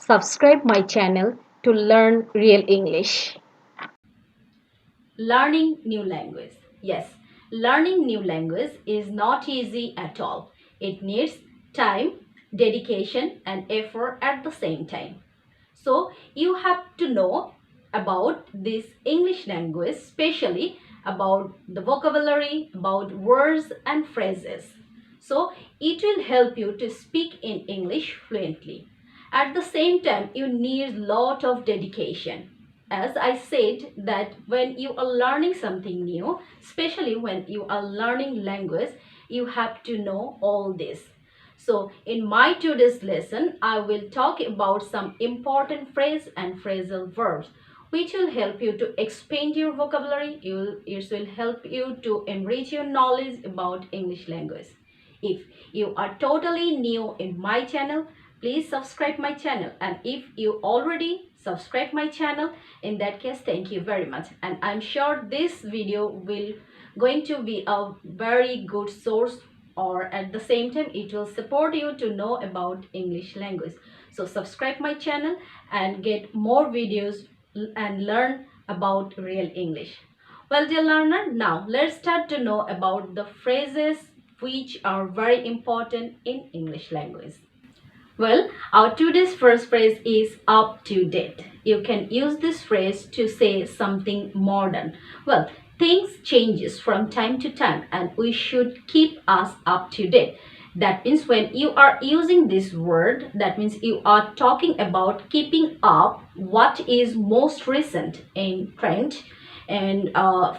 Subscribe my channel to learn real English. Learning new language. Yes, learning new language is not easy at all. It needs time, dedication, and effort at the same time. So you have to know about this English language, especially about the vocabulary, about words and phrases. So it will help you to speak in English fluently. At the same time, you need lot of dedication. As I said that when you are learning something new, especially when you are learning language, you have to know all this. So in my today's lesson, I will talk about some important phrase and phrasal verbs which will help you to expand your vocabulary. It will help you to enrich your knowledge about English language. If you are totally new in my channel, please subscribe my channel, and if you already subscribe my channel, in that case thank you very much, and I'm sure this video will going to be a very good source, or at the same time it will support you to know about English language. So subscribe my channel and get more videos and learn about real English. Well, dear learner, now let's start to know about the phrases which are very important in English language. Well, our today's first phrase is up to date. You can use this phrase to say something modern. Well, things changes from time to time and we should keep us up to date. That means when you are using this word, that means you are talking about keeping up what is most recent in trend and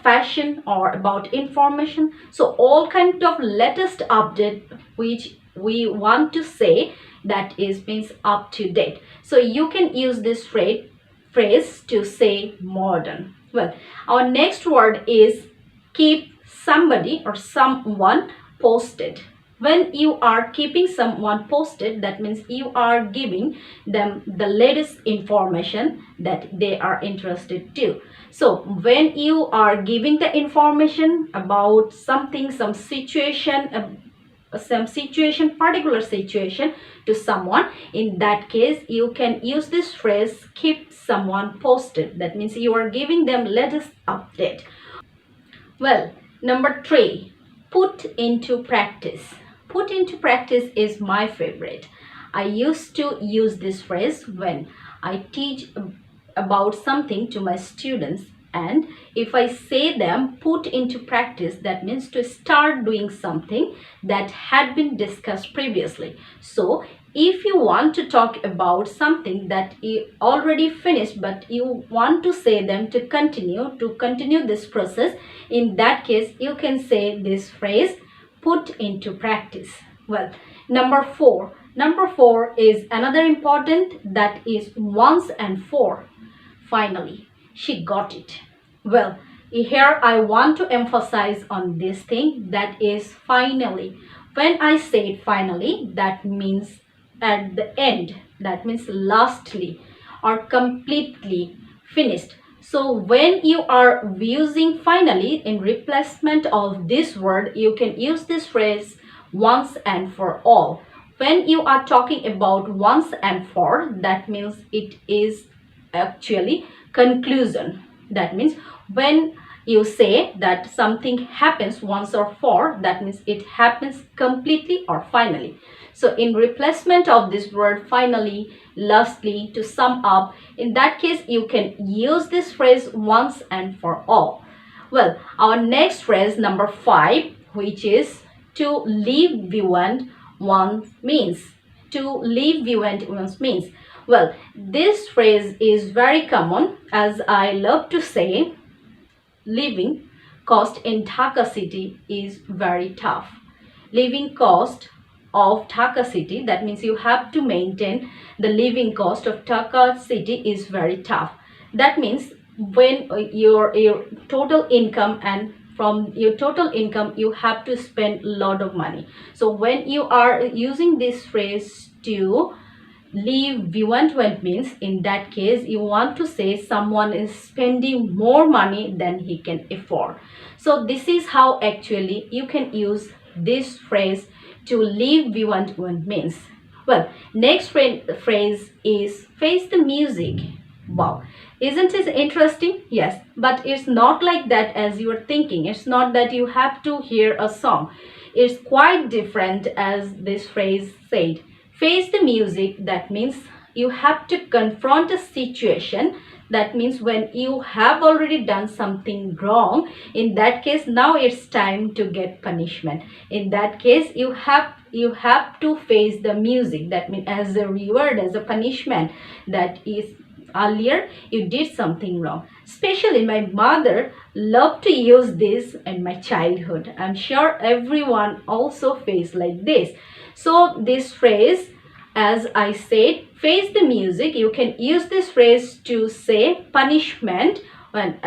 fashion or about information. So all kind of latest update which we want to say, that is means up to date. So you can use this phrase to say modern. Well, our next word is keep somebody or someone posted. When you are keeping someone posted, that means you are giving them the latest information that they are interested to. So when you are giving the information about something, some situation, particular situation to someone, in that case you can use this phrase keep someone posted. That means you are giving them latest update. Well, number 3, put into practice. Put into practice is my favorite. I used to use this phrase when I teach about something to my students, and if I say them put into practice, that means to start doing something that had been discussed previously. So if you want to talk about something that you already finished but you want to say them to continue this process, in that case you can say this phrase put into practice. Well, number 4 is another important, that is once and for. Finally, she got it. Well, here I want to emphasize on this thing, that is finally. When I say finally, that means at the end, that means lastly or completely finished. So when you are using finally in replacement of this word, you can use this phrase once and for all. When you are talking about once and for, that means it is actually conclusion. That means when you say that something happens once or for, that means it happens completely or finally. So in replacement of this word finally, lastly, to sum up, in that case you can use this phrase once and for all. Well, our next phrase number 5, which is to leave beyond one means. To leave beyond one's means. Well, this phrase is very common, as I love to say, living cost in Dhaka city is very tough. Living cost of Dhaka city, that means you have to maintain the living cost of Dhaka city, is very tough. That means when your total income, and from your total income you have to spend a lot of money. So when you are using this phrase to leave beyond what means, in that case you want to say someone is spending more money than he can afford. So this is how actually you can use this phrase to leave beyond what means. Well, next phrase is face the music. Wow, isn't it interesting? Yes, but it's not like that as you are thinking. It's not that you have to hear a song. It's quite different as this phrase said. Face the music, that means you have to confront a situation. That means when you have already done something wrong, in that case now it's time to get punishment. In that case you have to face the music. That means as a reward, as a punishment, that is earlier you did something wrong. Especially my mother loved to use this in my childhood. I'm sure everyone also faced like this. So this phrase, as I said, face the music, you can use this phrase to say punishment when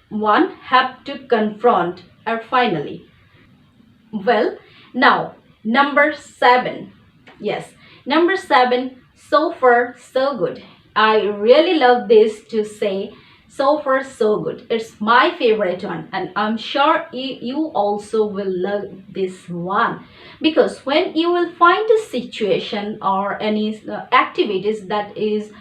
one have to confront or finally. Well, now number 7. Yes, number 7, so far so good. I really love this to say so far so good. It's my favorite one, and I'm sure you also will love this one, because when you will find a situation or any activities that is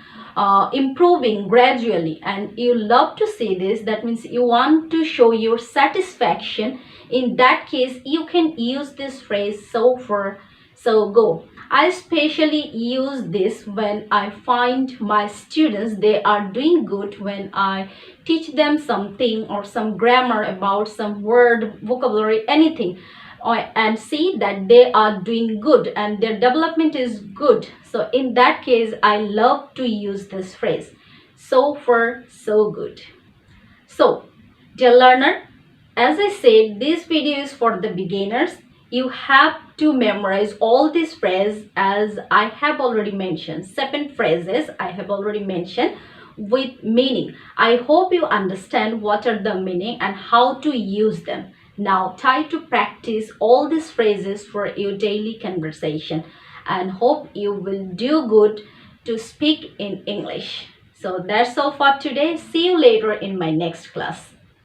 improving gradually and you love to see this, that means you want to show your satisfaction. In that case you can use this phrase so far so go. I especially use this when I find my students they are doing good, when I teach them something or some grammar about some word, vocabulary, anything, and see that they are doing good and their development is good. So in that case I love to use this phrase, so far so good. So dear learner, as I said, this video is for the beginners. You have to memorize all these phrases, as I have already mentioned. 7 phrases I have already mentioned with meaning. I hope you understand what are the meaning and how to use them. Now try to practice all these phrases for your daily conversation, and hope you will do good to speak in English. So that's all for today. See you later in my next class.